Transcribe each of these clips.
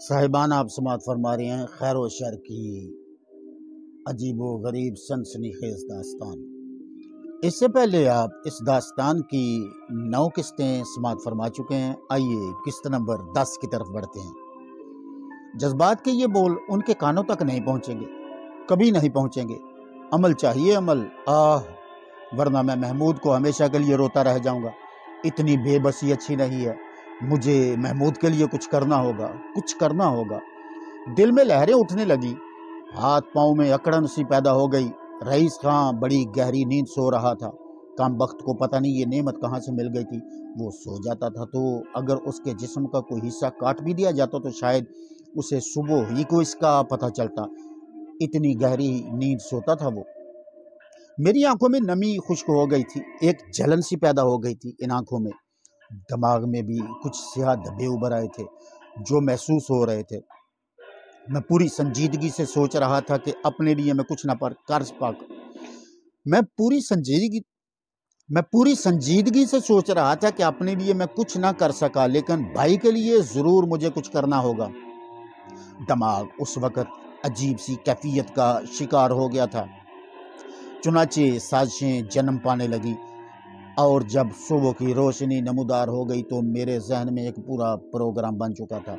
صاحبان آپ سماعت فرما رہے ہیں خیر و شر کی عجیب و غریب سنسنی خیز داستان۔ اس سے پہلے آپ اس داستان کی 9 قسطیں سماعت فرما چکے ہیں۔ آئیے قسط نمبر 10 کی طرف بڑھتے ہیں۔ جذبات کے یہ بول ان کے کانوں تک نہیں پہنچیں گے، کبھی نہیں پہنچیں گے۔ عمل چاہیے عمل، ورنہ میں محمود کو ہمیشہ کے لیے روتا رہ جاؤں گا۔ اتنی بے بسی اچھی نہیں ہے، مجھے محمود کے لیے کچھ کرنا ہوگا۔ دل میں لہریں اٹھنے لگی، ہاتھ پاؤں میں اکڑن سی پیدا ہو گئی۔ رئیس خان بڑی گہری نیند سو رہا تھا۔ کام بخت کو پتہ نہیں یہ نعمت کہاں سے مل گئی تھی۔ وہ سو جاتا تھا تو اگر اس کے جسم کا کوئی حصہ کاٹ بھی دیا جاتا تو شاید اسے صبح ہی کو اس کا پتہ چلتا۔ اتنی گہری نیند سوتا تھا وہ۔ میری آنکھوں میں نمی خشک ہو گئی تھی، ایک جلن سی پیدا ہو گئی تھی ان آنکھوں میں۔ دماغ میں بھی کچھ سیاہ دھبے ابھر آئے تھے جو محسوس ہو رہے تھے۔ میں پوری سنجیدگی سے سوچ رہا تھا کہ اپنے لیے میں کچھ نہ کر پاؤں۔ میں پوری سنجیدگی سے سوچ رہا تھا کہ اپنے لیے میں کچھ نہ کر سکا، لیکن بھائی کے لیے ضرور مجھے کچھ کرنا ہوگا۔ دماغ اس وقت عجیب سی کیفیت کا شکار ہو گیا تھا۔ چنانچہ سازشیں جنم پانے لگی، اور جب صبح کی روشنی نمودار ہو گئی تو میرے ذہن میں ایک پورا پروگرام بن چکا تھا۔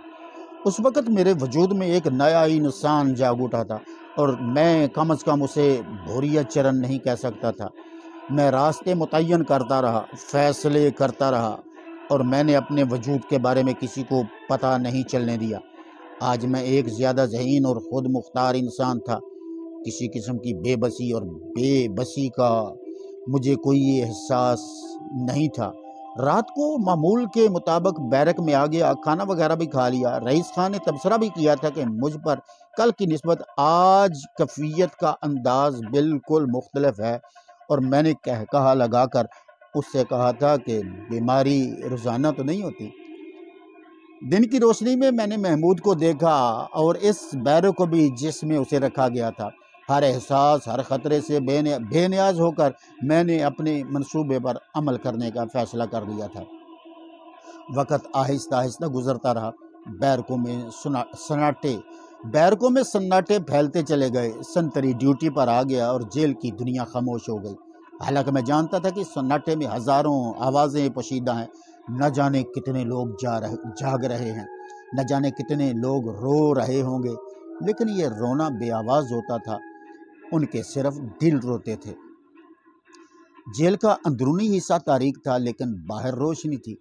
اس وقت میرے وجود میں ایک نیا انسان جاگ اٹھا تھا، اور میں کم از کم اسے بھوریا چرن نہیں کہہ سکتا تھا۔ میں راستے متعین کرتا رہا، فیصلے کرتا رہا، اور میں نے اپنے وجود کے بارے میں کسی کو پتہ نہیں چلنے دیا۔ آج میں ایک زیادہ ذہین اور خود مختار انسان تھا۔ کسی قسم کی بے بسی اور بے بسی کا مجھے کوئی احساس نہیں تھا۔ رات کو معمول کے مطابق بیرک میں آ گیا، کھانا وغیرہ بھی کھا لیا۔ رئیس خان نے تبصرہ بھی کیا تھا کہ مجھ پر کل کی نسبت آج کیفیت کا انداز بالکل مختلف ہے، اور میں نے کہا لگا کر اس سے کہا تھا کہ بیماری روزانہ تو نہیں ہوتی۔ دن کی روشنی میں نے محمود کو دیکھا، اور اس بیرک کو بھی جس میں اسے رکھا گیا تھا۔ ہر احساس، ہر خطرے سے بے نیاز ہو کر میں نے اپنے منصوبے پر عمل کرنے کا فیصلہ کر لیا تھا۔ وقت آہستہ آہستہ گزرتا رہا۔ بیرکوں میں سناٹے پھیلتے چلے گئے۔ سنتری ڈیوٹی پر آ گیا اور جیل کی دنیا خاموش ہو گئی۔ حالانکہ میں جانتا تھا کہ سناٹے میں ہزاروں آوازیں پوشیدہ ہیں۔ نہ جانے کتنے لوگ جاگ رہے ہیں، نہ جانے کتنے لوگ رو رہے ہوں گے، لیکن یہ رونا بے آواز ہوتا تھا، ان کے صرف دل روتے تھے۔ جیل کا اندرونی حصہ تاریک تھا، لیکن باہر روشنی تھی۔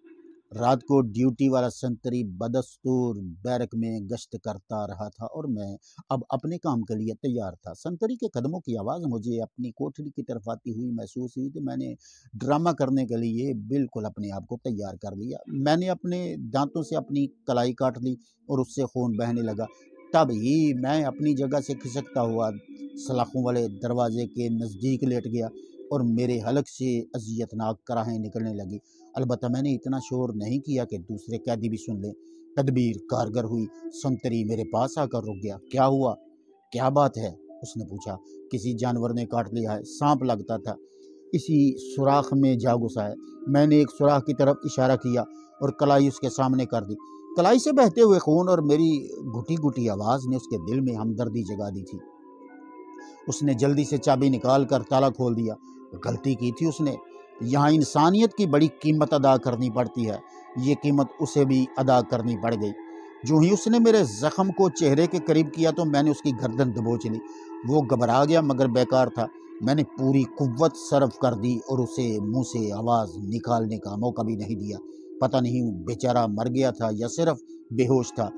رات کو ڈیوٹی والا سنتری بدستور بیرک میں گشت کرتا رہا تھا، اور میں اب اپنے کام کے لیے تیار تھا۔ سنتری کے قدموں کی آواز مجھے اپنی کوٹھری کی طرف آتی ہوئی محسوس ہوئی تو میں نے ڈرامہ کرنے کے لیے بالکل اپنے آپ کو تیار کر لیا۔ میں نے اپنے دانتوں سے اپنی کلائی کاٹ لی اور اس سے خون بہنے لگا۔ تب ہی میں اپنی جگہ سے کھسکتا ہوا سلاخوں والے دروازے کے نزدیک لیٹ گیا، اور میرے حلق سے اذیت ناک کراہیں نکلنے لگی۔ البتہ میں نے اتنا شور نہیں کیا کہ دوسرے قیدی بھی سن لیں۔ تدبیر کارگر ہوئی۔ سنتری میرے پاس آ کر رک گیا۔ کیا ہوا؟ کیا بات ہے؟ اس نے پوچھا۔ کسی جانور نے کاٹ لیا ہے، سانپ لگتا تھا، اسی سوراخ میں جا گھسا ہے۔ میں نے ایک سوراخ کی طرف اشارہ کیا اور کلائی اس کے سامنے کر دی۔ کلائی سے بہتے ہوئے خون اور میری گھٹی گھٹی آواز نے اس کے دل میں ہمدردی جگا دی تھی۔ اس نے جلدی سے چابی نکال کر تالا کھول دیا۔ غلطی کی تھی اس نے۔ یہاں انسانیت کی بڑی قیمت ادا کرنی پڑتی ہے۔ یہ قیمت اسے بھی ادا کرنی پڑ گئی۔ جو ہی اس نے میرے زخم کو چہرے کے قریب کیا تو میں نے اس کی گردن دبوچ لی۔ وہ گھبرا گیا، مگر بیکار تھا۔ میں نے پوری قوت صرف کر دی اور اسے منہ سے آواز نکالنے کا موقع بھی نہیں دیا۔ پتہ نہیں بیچارہ مر گیا تھا یا صرف بے ہوش تھا۔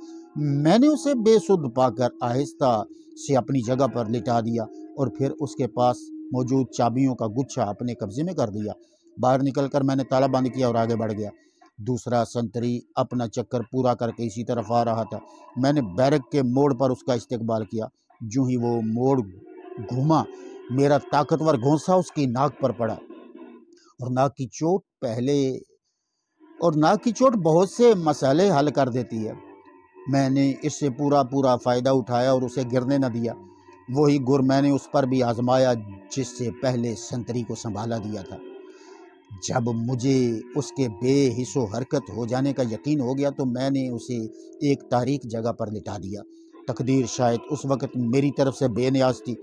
میں نے اسے بے سدھ پا کر آہستہ سے اپنی جگہ پر لٹا دیا، اور پھر اس کے پاس موجود چابیوں کا گچھا اپنے قبضے میں کر دیا۔ باہر نکل کر میں نے تالا بند کیا اور آگے بڑھ گیا۔ دوسرا سنتری اپنا چکر پورا کر کے اسی طرف آ رہا تھا۔ میں نے بیرک کے موڑ پر اس کا استقبال کیا۔ جو ہی وہ موڑ گھوما، میرا طاقتور گھونسا اس کی ناک پر پڑا، اور ناک کی چوٹ بہت سے مسئلے حل کر دیتی ہے۔ میں نے اس سے پورا فائدہ اٹھایا اور اسے گرنے نہ دیا۔ وہی گر میں نے اس پر بھی آزمایا جس سے پہلے سنتری کو سنبھالا دیا تھا۔ جب مجھے اس کے بے حس و حرکت ہو جانے کا یقین ہو گیا تو میں نے اسے ایک تاریک جگہ پر لٹا دیا۔ تقدیر شاید اس وقت میری طرف سے بے نیاز تھی،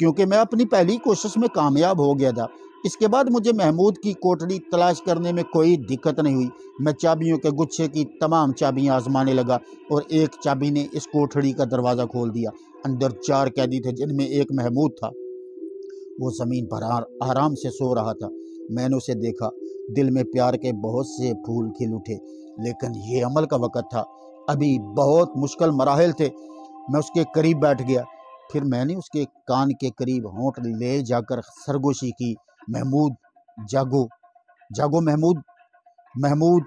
کیونکہ میں اپنی پہلی کوشش میں کامیاب ہو گیا تھا۔ اس کے بعد مجھے محمود کی کوٹڑی تلاش کرنے میں کوئی دقت نہیں ہوئی۔ میں چابیوں کے گچھے کی تمام چابیاں آزمانے لگا اور ایک چابی نے اس کوٹڑی کا دروازہ کھول دیا۔ اندر 4 قیدی تھے، جن میں ایک محمود تھا۔ وہ زمین پر آرام سے سو رہا تھا۔ میں نے اسے دیکھا، دل میں پیار کے بہت سے پھول کھل اٹھے، لیکن یہ عمل کا وقت تھا، ابھی بہت مشکل مراحل تھے۔ میں اس کے قریب بیٹھ گیا، پھر میں نے اس کے کان کے قریب ہونٹ لے جا کر سرگوشی کی، محمود جاگو، جاگو محمود، محمود۔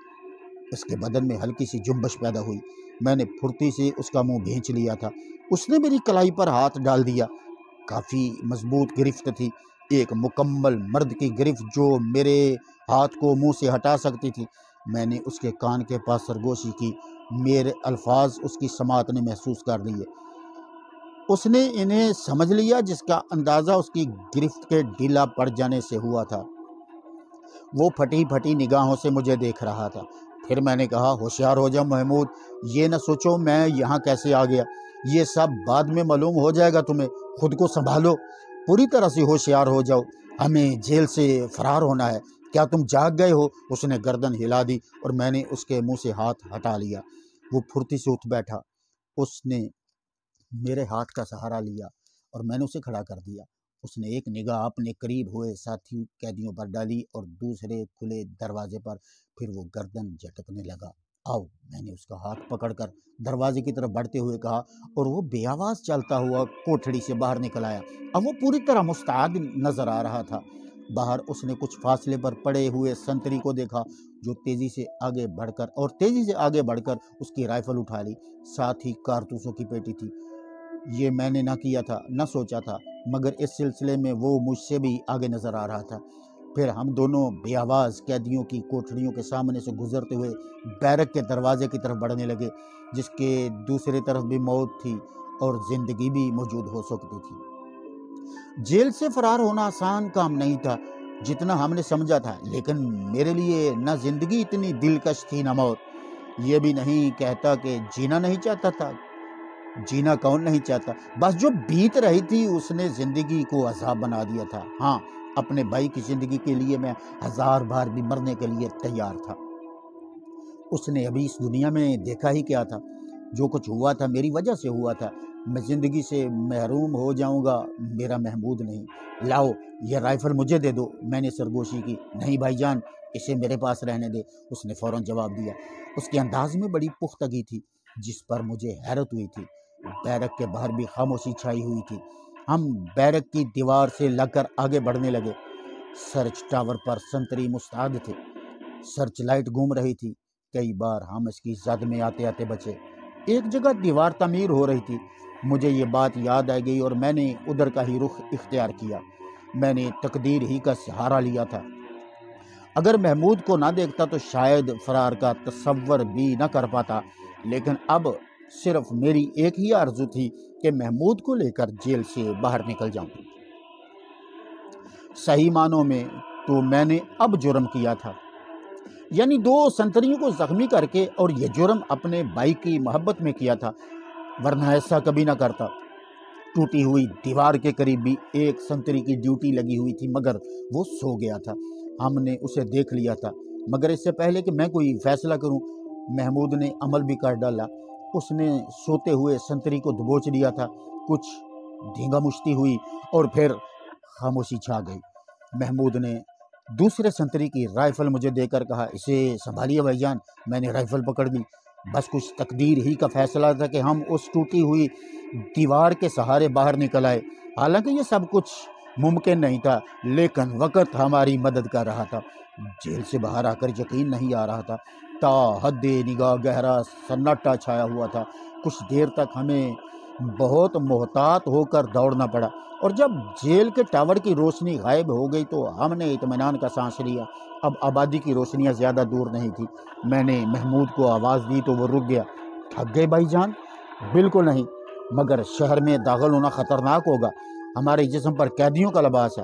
اس کے بدن میں ہلکی سی جنبش پیدا ہوئی۔ میں نے پھرتی سے اس کا منہ بھینچ لیا تھا۔ اس نے میری کلائی پر ہاتھ ڈال دیا۔ کافی مضبوط گرفت تھی، ایک مکمل مرد کی گرفت جو میرے ہاتھ کو منہ سے ہٹا سکتی تھی۔ میں نے اس کے کان کے پاس سرگوشی کی، میرے الفاظ اس کی سماعت نے محسوس کر لیے۔ اس نے انہیں سمجھ لیا، جس کا اندازہ اس کی گرفت کے ڈھیلا پڑ جانے سے ہوا تھا۔ وہ پھٹی پھٹی نگاہوں سے مجھے دیکھ رہا تھا۔ پھر میں نے کہا، ہوشیار ہو جاؤ محمود، یہ نہ سوچو میں یہاں کیسے آ گیا، یہ سب بعد میں معلوم ہو جائے گا تمہیں، خود کو سنبھالو، پوری طرح سے ہوشیار ہو جاؤ، ہمیں جیل سے فرار ہونا ہے، کیا تم جاگ گئے ہو؟ اس نے گردن ہلا دی اور میں نے اس کے منہ سے ہاتھ ہٹا لیا۔ وہ پھرتی سے اٹھ بیٹھا، اس نے میرے ہاتھ کا سہارا لیا اور میں نے اسے کھڑا کر دیا۔ اس نے ایک نگاہ اپنے قریب ہوئے ساتھی قیدیوں پر ڈالی اور دوسرے کھلے دروازے پر، پھر وہ گردن جھٹکنے لگا۔ آؤ، میں نے اس کا ہاتھ پکڑ کر دروازے کی طرف بڑھتے ہوئے کہا، اور وہ بے آواز چلتا ہوا کوٹھڑی سے باہر نکل آیا۔ اب وہ پوری طرح مستعد نظر آ رہا تھا۔ باہر اس نے کچھ فاصلے پر پڑے ہوئے سنتری کو دیکھا جو تیزی سے آگے بڑھ کر اس کی رائفل اٹھا لی، ساتھ ہی کارتوسوں کی پیٹی تھی۔ یہ میں نے نہ کیا تھا، نہ سوچا تھا، مگر اس سلسلے میں وہ مجھ سے بھی آگے نظر آ رہا تھا۔ پھر ہم دونوں بے آواز قیدیوں کی کوٹھڑیوں کے سامنے سے گزرتے ہوئے بیرک کے دروازے کی طرف بڑھنے لگے، جس کے دوسری طرف بھی موت تھی اور زندگی بھی موجود ہو سکتی تھی۔ جیل سے فرار ہونا آسان کام نہیں تھا جتنا ہم نے سمجھا تھا، لیکن میرے لیے نہ زندگی اتنی دلکش تھی نہ موت۔ یہ بھی نہیں کہتا کہ جینا نہیں چاہتا تھا، جینا کون نہیں چاہتا، بس جو بیت رہی تھی اس نے زندگی کو عذاب بنا دیا تھا۔ ہاں، اپنے بھائی کی زندگی کے لیے میں 1000 بار بھی مرنے کے لیے تیار تھا۔ اس نے ابھی اس دنیا میں دیکھا ہی کیا تھا؟ جو کچھ ہوا تھا میری وجہ سے ہوا تھا۔ میں زندگی سے محروم ہو جاؤں گا، میرا محمود نہیں۔ لاؤ، یہ رائفل مجھے دے دو، میں نے سرگوشی کی۔ نہیں بھائی جان، اسے میرے پاس رہنے دے، اس نے فوراً جواب دیا۔ اس کے انداز میں بڑی پختگی تھی جس پر مجھے حیرت ہوئی تھی۔ بیرک کے باہر بھی خاموشی چھائی ہوئی تھی۔ ہم بیرک کی دیوار سے لگ کر آگے بڑھنے لگے۔ سرچ ٹاور پر سنتری مستعد تھے، سرچ لائٹ گھوم رہی تھی۔ کئی بار ہم اس کی زد میں آتے آتے بچے۔ ایک جگہ دیوار تعمیر ہو رہی تھی، مجھے یہ بات یاد آ گئی اور میں نے ادھر کا ہی رخ اختیار کیا۔ میں نے تقدیر ہی کا سہارا لیا تھا۔ اگر محمود کو نہ دیکھتا تو شاید فرار کا تصور بھی نہ کر پاتا، لیکن اب صرف میری ایک ہی آرزو تھی کہ محمود کو لے کر جیل سے باہر نکل جاؤں۔ صحیح معنوں میں تو میں نے اب جرم کیا تھا، یعنی 2 سنتریوں کو زخمی کر کے، اور یہ جرم اپنے بھائی کی محبت میں کیا تھا، ورنہ ایسا کبھی نہ کرتا۔ ٹوٹی ہوئی دیوار کے قریب بھی ایک سنتری کی ڈیوٹی لگی ہوئی تھی، مگر وہ سو گیا تھا۔ ہم نے اسے دیکھ لیا تھا، مگر اس سے پہلے کہ میں کوئی فیصلہ کروں، محمود نے عمل بھی کر ڈالا۔ اس نے سوتے ہوئے سنتری کو دبوچ لیا تھا۔ کچھ دھینگا مشتی ہوئی اور پھر خاموشی چھا گئی۔ محمود نے دوسرے سنتری کی رائفل مجھے دے کر کہا، اسے سنبھالیے بھائی جان۔ میں نے رائفل پکڑ لی۔ بس کچھ تقدیر ہی کا فیصلہ تھا کہ ہم اس ٹوٹی ہوئی دیوار کے سہارے باہر نکل آئے۔ حالانکہ یہ سب کچھ ممکن نہیں تھا، لیکن وقت ہماری مدد کر رہا تھا۔ جیل سے باہر آ کر یقین نہیں آ رہا تھا۔ تا حد نگاہ گہرا سناٹا چھایا ہوا تھا۔ کچھ دیر تک ہمیں بہت محتاط ہو کر دوڑنا پڑا، اور جب جیل کے ٹاور کی روشنی غائب ہو گئی تو ہم نے اطمینان کا سانس لیا۔ اب آبادی کی روشنیاں زیادہ دور نہیں تھی۔ میں نے محمود کو آواز دی تو وہ رک گیا۔ تھک گئے بھائی جان؟ بالکل نہیں، مگر شہر میں داخل ہونا خطرناک ہوگا، ہمارے جسم پر قیدیوں کا لباس ہے۔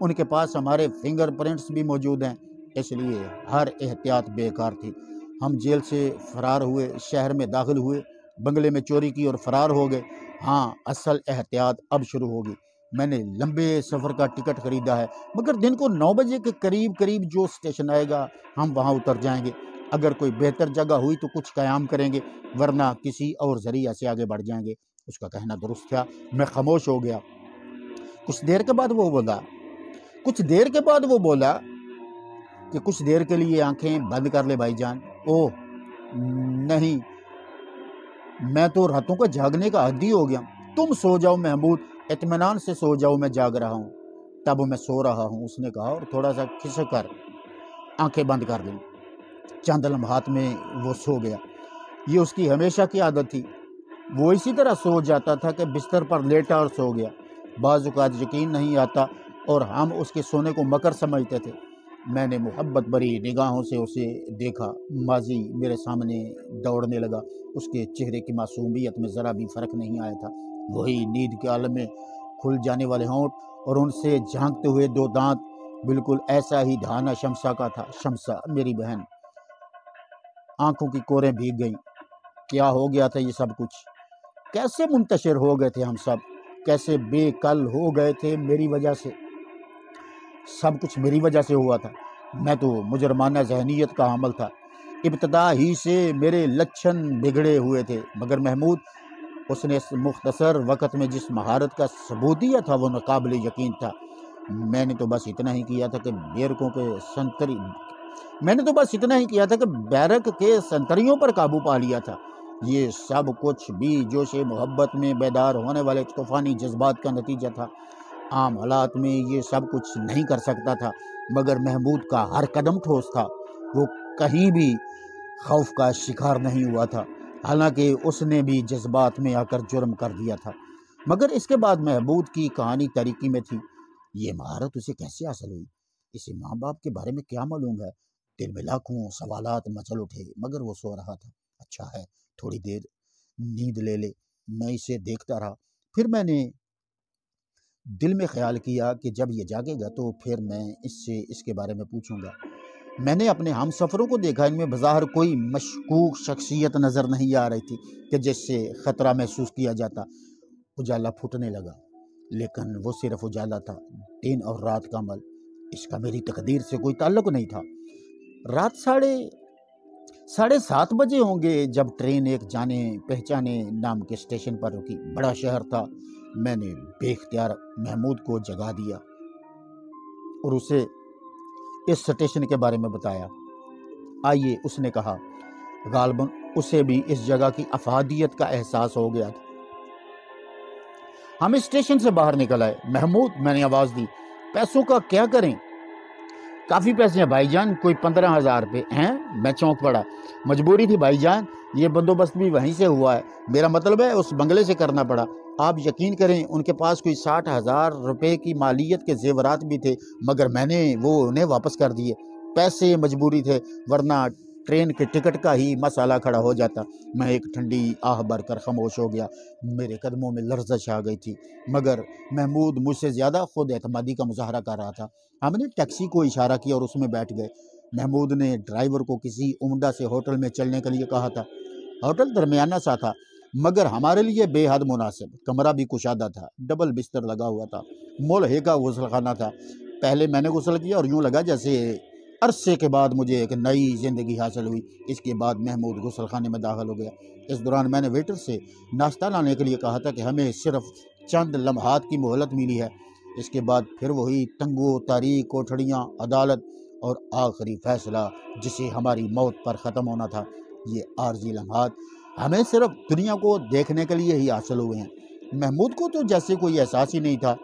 ان کے پاس ہمارے فنگر پرنٹس بھی موجود ہیں، اس لیے ہر احتیاط بیکار تھی۔ ہم جیل سے فرار ہوئے، شہر میں داخل ہوئے، بنگلے میں چوری کی اور فرار ہو گئے۔ ہاں، اصل احتیاط اب شروع ہوگی۔ میں نے لمبے سفر کا ٹکٹ خریدا ہے، مگر دن کو 9 بجے کے قریب جو اسٹیشن آئے گا ہم وہاں اتر جائیں گے۔ اگر کوئی بہتر جگہ ہوئی تو کچھ قیام کریں گے، ورنہ کسی اور ذریعہ سے آگے بڑھ جائیں گے۔ اس کا کہنا درست تھا۔ میں خاموش ہو گیا۔ کچھ دیر کے بعد وہ بولا کہ کچھ دیر کے لیے آنکھیں بند کر لے بھائی جان۔ اوہ نہیں، میں تو راتوں کا جاگنے کا عادی ہو گیا۔ تم سو جاؤ محمود، اطمینان سے سو جاؤ، میں جاگ رہا ہوں۔ تب میں سو رہا ہوں، اس نے کہا اور تھوڑا سا کھسک کر آنکھیں بند کر دیں۔ چند لمحات میں وہ سو گیا۔ یہ اس کی ہمیشہ کی عادت تھی۔ وہ اسی طرح سو جاتا تھا کہ بستر پر لیٹا اور سو گیا۔ بعض اوقات یقین نہیں آتا اور ہم اس کے سونے کو مکر سمجھتے تھے۔ میں نے محبت بھری نگاہوں سے اسے دیکھا۔ ماضی میرے سامنے دوڑنے لگا۔ اس کے چہرے کی معصومیت میں ذرا بھی فرق نہیں آیا تھا۔ وہی نیند کے عالم میں کھل جانے والے ہونٹ اور ان سے جھانکتے ہوئے 2 دانت، بالکل ایسا ہی دھانا شمسا کا تھا۔ شمسا میری بہن۔ آنکھوں کی کوریں بھیگ گئیں۔ کیا ہو گیا تھا یہ سب کچھ؟ کیسے منتشر ہو گئے تھے ہم سب؟ کیسے بے کل ہو گئے تھے میری وجہ سے؟ سب کچھ میری وجہ سے ہوا تھا۔ میں تو مجرمانہ ذہنیت کا حامل تھا۔ ابتدا ہی سے میرے لچھن بگڑے ہوئے تھے، مگر محمود، اس نے اس مختصر وقت میں جس مہارت کا ثبوت دیا تھا وہ ناقابل یقین تھا۔ میں نے تو بس اتنا ہی کیا تھا کہ بیرک کے سنتریوں پر قابو پا لیا تھا۔ یہ سب کچھ بھی جوش محبت میں بیدار ہونے والے طوفانی جذبات کا نتیجہ تھا۔ عام حالات میں یہ سب کچھ نہیں کر سکتا تھا، مگر محمود کا ہر قدم ٹھوس تھا۔ وہ کہیں بھی خوف کا شکار نہیں ہوا تھا، حالانکہ اس نے بھی جذبات میں آ کر جرم کر دیا تھا۔ مگر اس کے بعد محمود کی کہانی تاریکی میں تھی۔ یہ مہارت اسے کیسے حاصل ہوئی؟ اسے ماں باپ کے بارے میں کیا معلوم ہے؟ دل میں لاکھوں سوالات مچل اٹھے، مگر وہ سو رہا تھا۔ اچھا ہے، تھوڑی دیر نیند لے لے۔ میں اسے دیکھتا رہا۔ پھر میں نے دل میں خیال کیا کہ جب یہ جاگے گا تو پھر میں اس سے اس کے بارے میں پوچھوں گا۔ میں نے اپنے ہم سفروں کو دیکھا، ان میں بظاہر کوئی مشکوک شخصیت نظر نہیں آ رہی تھی کہ جس سے خطرہ محسوس کیا جاتا۔ اجالا پھوٹنے لگا، لیکن وہ صرف اجالا تھا، دن اور رات کا عمل۔ اس کا میری تقدیر سے کوئی تعلق نہیں تھا۔ رات 7:30 بجے ہوں گے جب ٹرین ایک جانے پہچانے نام کے اسٹیشن پر رکی۔ بڑا شہر تھا۔ میں نے بے اختیار محمود کو جگا دیا اور اسے اس اسٹیشن کے بارے میں بتایا۔ آئیے، اس نے کہا۔ غالباً اسے بھی اس جگہ کی افادیت کا احساس ہو گیا تھا۔ ہم اسٹیشن سے باہر نکل آئے۔ محمود، میں نے آواز دی، پیسوں کا کیا کریں؟ کافی پیسے ہیں بھائی جان، کوئی 15,000 روپے ہیں۔ میں چونک پڑا۔ مجبوری تھی بھائی جان، یہ بندوبست بھی وہیں سے ہوا ہے، میرا مطلب ہے اس بنگلے سے کرنا پڑا۔ آپ یقین کریں ان کے پاس کوئی 60,000 روپے کی مالیت کے زیورات بھی تھے، مگر میں نے وہ انہیں واپس کر دیے۔ پیسے مجبوری تھے، ورنہ ٹرین کے ٹکٹ کا ہی مسئلہ کھڑا ہو جاتا۔ میں ایک ٹھنڈی آہ بھر کر خاموش ہو گیا۔ میرے قدموں میں لرزش آ گئی تھی، مگر محمود مجھ سے زیادہ خود اعتمادی کا مظاہرہ کر رہا تھا۔ ہم نے ٹیکسی کو اشارہ کیا اور اس میں بیٹھ گئے۔ محمود نے ڈرائیور کو کسی عمدہ سے ہوٹل میں چلنے کے لیے کہا تھا۔ ہوٹل درمیانہ سا تھا، مگر ہمارے لیے بے حد مناسب۔ کمرہ بھی کشادہ تھا، ڈبل بستر لگا ہوا تھا، مولہے کا غسل خانہ تھا۔ پہلے میں نے غسل کیا اور یوں لگا جیسے عرصے کے بعد مجھے ایک نئی زندگی حاصل ہوئی۔ اس کے بعد محمود غسل خانے میں داخل ہو گیا۔ اس دوران میں نے ویٹر سے ناشتہ لانے کے لیے کہا تھا کہ ہمیں صرف چند لمحات کی مہلت ملی ہے۔ اس کے بعد پھر وہی تنگو تاریک کوٹھڑیاں، عدالت اور آخری فیصلہ جسے ہماری موت پر ختم ہونا تھا۔ یہ عارضی لمحات ہمیں صرف دنیا کو دیکھنے کے لیے ہی حاصل ہوئے ہیں۔ محمود کو تو جیسے کوئی احساس ہی نہیں تھا۔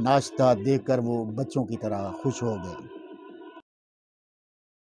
ناشتہ دیکھ کر وہ بچوں کی طرح خوش ہو گئے۔